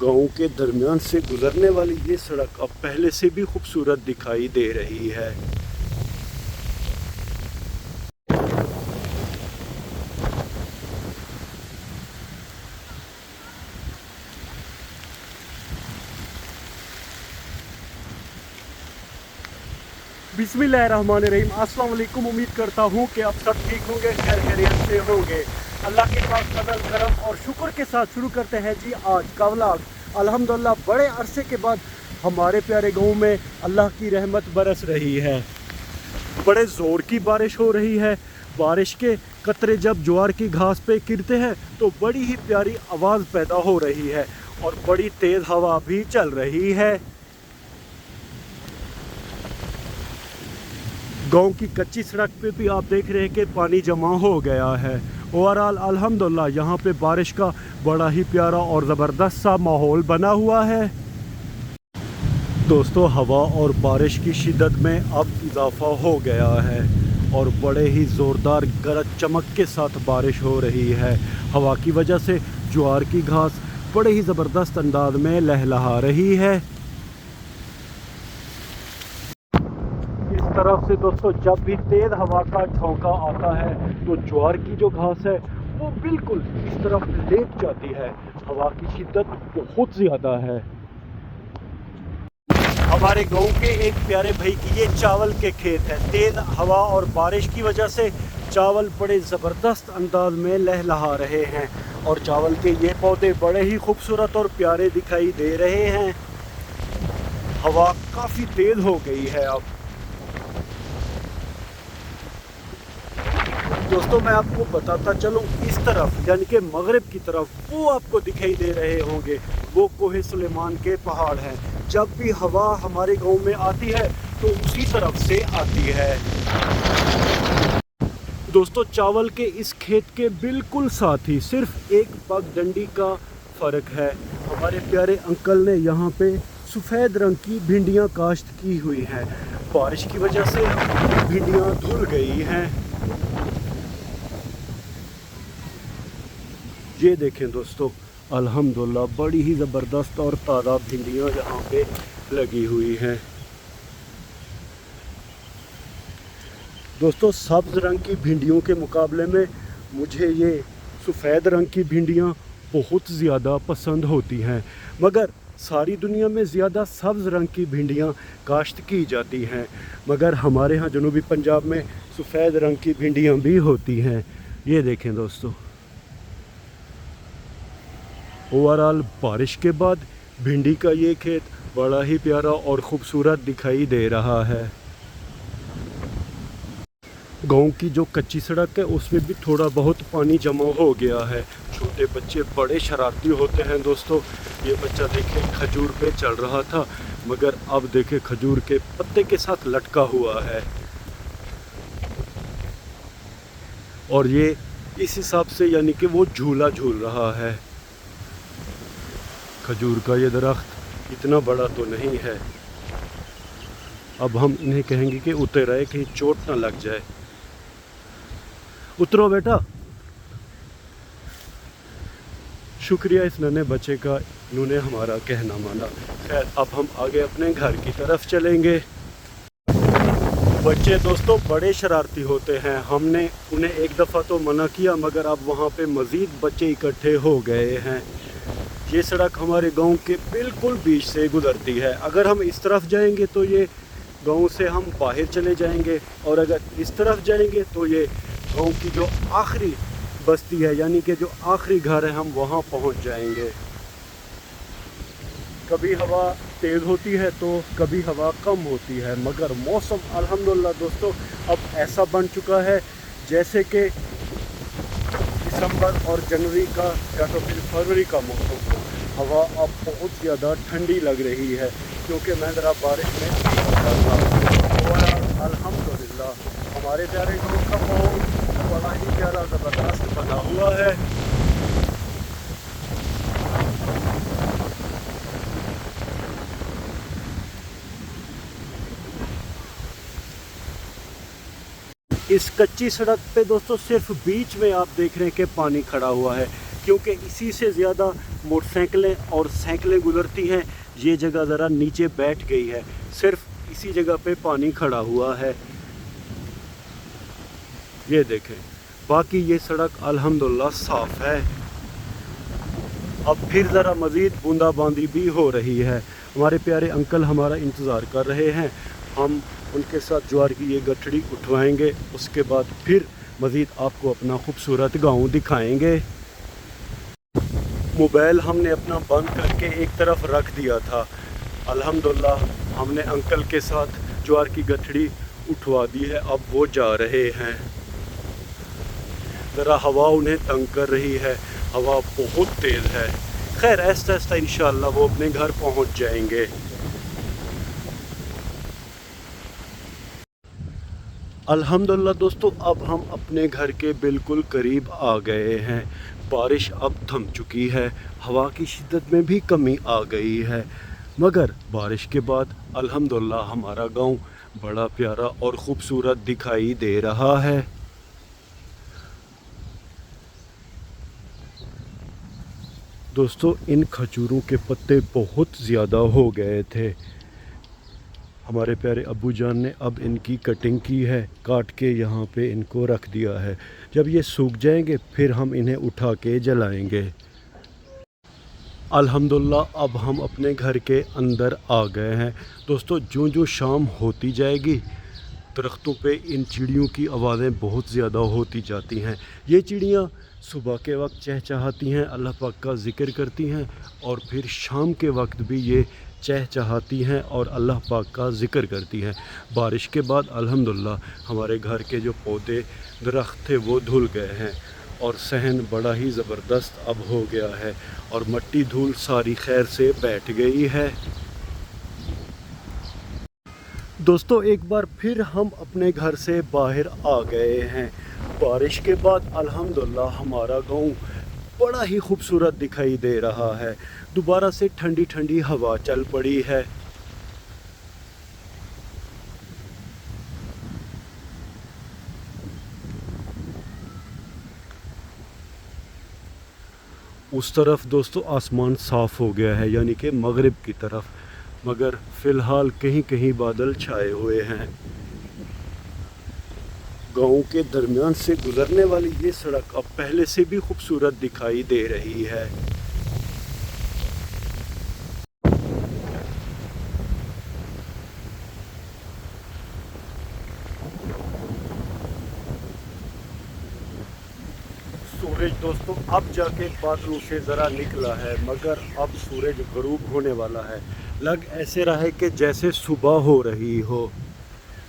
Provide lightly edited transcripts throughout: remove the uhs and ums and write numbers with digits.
गांव के दरमियान से गुजरने वाली ये सड़क अब पहले से भी खूबसूरत दिखाई दे रही है। बिस्मिल्लाहिर्रहमानिर्रहीम। अस्सलाम वालेकुम। उम्मीद करता हूँ कि आप सब ठीक होंगे, खैर खैरियत से होंगे। अल्लाह के पास फजल करम और शुक्र के साथ शुरू करते हैं जी आज का व्लॉग। अल्हम्दुलिल्लाह बड़े अरसे के बाद हमारे प्यारे गांव में अल्लाह की रहमत बरस रही है। बड़े ज़ोर की बारिश हो रही है। बारिश के कतरे जब ज्वार की घास पे गिरते हैं तो बड़ी ही प्यारी आवाज़ पैदा हो रही है और बड़ी तेज़ हवा भी चल रही है। गांव की कच्ची सड़क पे भी आप देख रहे हैं कि पानी जमा हो गया है। ओवरऑल अल्हम्दुलिल्लाह यहाँ पे बारिश का बड़ा ही प्यारा और ज़बरदस्त सा माहौल बना हुआ है। दोस्तों, हवा और बारिश की शिद्दत में अब इजाफा हो गया है और बड़े ही ज़ोरदार गरज चमक के साथ बारिश हो रही है। हवा की वजह से ज्वार की घास बड़े ही ज़बरदस्त अंदाज में लहलहा रही है। इस तरफ से दोस्तों जब भी तेज़ हवा का झोंका आता है तो ज्वार की जो घास है वो बिल्कुल इस तरफ लेट जाती है। हवा की शिद्दत बहुत ज़्यादा है। हमारे गांव के एक प्यारे भाई की ये चावल के खेत है। तेज़ हवा और बारिश की वजह से चावल बड़े ज़बरदस्त अंदाज में लहलहा रहे हैं और चावल के ये पौधे बड़े ही खूबसूरत और प्यारे दिखाई दे रहे हैं। हवा काफ़ी तेज़ हो गई है अब। दोस्तों, मैं आपको बताता चलूँ, इस तरफ यानी कि मगरिब की तरफ वो आपको दिखाई दे रहे होंगे, वो कोहे सुलेमान के पहाड़ हैं। जब भी हवा हमारे गांव में आती है तो उसी तरफ से आती है। दोस्तों, चावल के इस खेत के बिल्कुल साथ ही सिर्फ एक पगडंडी का फ़र्क है। हमारे प्यारे अंकल ने यहाँ पे सफ़ेद रंग की भिंडियाँ काश्त की हुई हैं। बारिश की वजह से भिंडियाँ धुल गई हैं। ये देखें दोस्तों, अल्हम्दुलिल्लाह बड़ी ही ज़बरदस्त और ताज़ा भिंडियाँ यहाँ पे लगी हुई हैं। दोस्तों, सब्ज़ रंग की भिंडियों के मुकाबले में मुझे ये सफ़ेद रंग की भिंडियाँ बहुत ज़्यादा पसंद होती हैं, मगर सारी दुनिया में ज़्यादा सब्ज़ रंग की भिंडियाँ काश्त की जाती हैं, मगर हमारे यहाँ जनूबी पंजाब में सफ़ेद रंग की भिंडियाँ भी होती हैं। ये देखें दोस्तों, ओवरऑल बारिश के बाद भिंडी का ये खेत बड़ा ही प्यारा और ख़ूबसूरत दिखाई दे रहा है। गांव की जो कच्ची सड़क है उसमें भी थोड़ा बहुत पानी जमा हो गया है। छोटे बच्चे बड़े शरारती होते हैं दोस्तों। ये बच्चा देखे खजूर पे चढ़ रहा था, मगर अब देखे खजूर के पत्ते के साथ लटका हुआ है और ये इस हिसाब से यानी कि वो झूला झूल रहा है। खजूर का ये दरख्त इतना बड़ा तो नहीं है। अब हम इन्हें कहेंगे कि उतर आए, कहीं चोट ना लग जाए। उतरो बेटा। शुक्रिया इस नन्हे बच्चे का, इन्होंने हमारा कहना माना। खैर, अब हम आगे अपने घर की तरफ चलेंगे। बच्चे दोस्तों बड़े शरारती होते हैं। हमने उन्हें एक दफ़ा तो मना किया, मगर अब वहाँ पे मज़ीद बच्चे इकट्ठे हो गए हैं। ये सड़क हमारे गांव के बिल्कुल बीच से गुजरती है। अगर हम इस तरफ जाएंगे तो ये गांव से हम बाहर चले जाएंगे, और अगर इस तरफ जाएंगे तो ये गांव की जो आखिरी बस्ती है यानी कि जो आखिरी घर है हम वहाँ पहुँच जाएंगे। कभी हवा तेज़ होती है तो कभी हवा कम होती है, मगर मौसम अल्हम्दुलिल्लाह दोस्तों अब ऐसा बन चुका है जैसे कि दिसंबर और जनवरी का या तो फिर फरवरी का मौसम हो। हवा अब बहुत ज़्यादा ठंडी लग रही है क्योंकि मैं ज़रा बारिश में अल्हम्दुलिल्लाह हमारे प्यारे गाँव का माहौल बड़ा ही प्यारा ज़बरदस्त बना हुआ है। इस कच्ची सड़क पे दोस्तों सिर्फ बीच में आप देख रहे हैं कि पानी खड़ा हुआ है, क्योंकि इसी से ज़्यादा मोटरसाइकिलें और साइकिलें गुजरती हैं। ये जगह ज़रा नीचे बैठ गई है, सिर्फ इसी जगह पे पानी खड़ा हुआ है, ये देखें। बाकी ये सड़क अल्हम्दुलिल्लाह साफ़ है। अब फिर ज़रा मज़ीद बूंदाबांदी भी हो रही है। हमारे प्यारे अंकल हमारा इंतज़ार कर रहे हैं, हम उनके साथ ज्वार की ये गठड़ी उठवाएंगे, उसके बाद फिर मज़ीद आपको अपना खूबसूरत गांव दिखाएंगे। मोबाइल हमने अपना बंद करके एक तरफ रख दिया था। अल्हम्दुलिल्लाह हमने अंकल के साथ ज्वार की गठड़ी उठवा दी है, अब वो जा रहे हैं। ज़रा हवा उन्हें तंग कर रही है, हवा बहुत तेज़ है। खैर आहिस्ता आहिस्ता इंशाअल्लाह वो अपने घर पहुंच जाएंगे। अल्हम्दुलिल्लाह दोस्तों, अब हम अपने घर के बिल्कुल करीब आ गए हैं। बारिश अब थम चुकी है, हवा की शिद्दत में भी कमी आ गई है, मगर बारिश के बाद अल्हम्दुलिल्लाह हमारा गांव बड़ा प्यारा और ख़ूबसूरत दिखाई दे रहा है। दोस्तों, इन खजूरों के पत्ते बहुत ज़्यादा हो गए थे। हमारे प्यारे अब्बू जान ने अब इनकी कटिंग की है, काट के यहाँ पे इनको रख दिया है। जब ये सूख जाएंगे फिर हम इन्हें उठा के जलाएंगे। अल्हम्दुलिल्लाह अब हम अपने घर के अंदर आ गए हैं। दोस्तों, जो जो शाम होती जाएगी दरख्तों पे इन चिड़ियों की आवाज़ें बहुत ज़्यादा होती जाती हैं। ये चिड़ियाँ सुबह के वक्त चहचहाती हैं, अल्लाह पाक का ज़िक्र करती हैं, और फिर शाम के वक्त भी ये चहचहाती हैं और अल्लाह पाक का ज़िक्र करती हैं। बारिश के बाद अल्हम्दुलिल्लाह हमारे घर के जो पौधे दरख्त थे वो धुल गए हैं और सहन बड़ा ही ज़बरदस्त अब हो गया है और मट्टी धूल सारी खैर से बैठ गई है। दोस्तों, एक बार फिर हम अपने घर से बाहर आ गए हैं। बारिश के बाद अल्हम्दुलिल्लाह हमारा गांव बड़ा ही खूबसूरत दिखाई दे रहा है। दोबारा से ठंडी ठंडी हवा चल पड़ी है। उस तरफ दोस्तों आसमान साफ़ हो गया है, यानी कि मगरिब की तरफ, मगर फ़िलहाल कहीं कहीं बादल छाए हुए हैं। गांव के दरमियान से गुज़रने वाली ये सड़क अब पहले से भी खूबसूरत दिखाई दे रही है। सूरज दोस्तों अब जाके बादलों से ज़रा निकला है, मगर अब सूरज ग़रूब होने वाला है। लग ऐसे रहा है कि जैसे सुबह हो रही हो,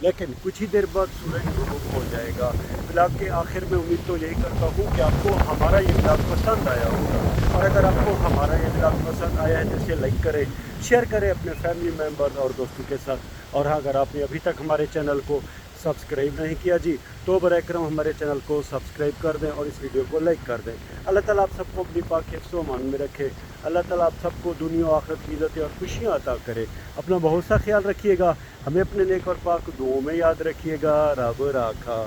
लेकिन कुछ ही देर बाद सूरज ग़रूब हो जाएगा। व्लॉग के आखिर में उम्मीद तो यही करता हूँ कि आपको हमारा ये व्लॉग पसंद आया होगा, और अगर आपको हमारा ये व्लॉग पसंद आया है तो इसे लाइक करें, शेयर करें अपने फैमिली मेम्बर्स और दोस्तों के साथ। और अगर आपने अभी तक हमारे चैनल को सब्सक्राइब नहीं किया जी, तो बराए करम हमारे चैनल को सब्सक्राइब कर दें और इस वीडियो को लाइक कर दें। अल्लाह ताला आप सबको अपनी पाक हिफ्ज़ व अमान में रखे। अल्लाह ताला आप सबको दुनिया और आखिरत की इज़्ज़त और खुशियाँ अता करे। अपना बहुत सा ख्याल रखिएगा, हमें अपने नेक और पाक दुआओं में याद रखिएगा। रब राखा।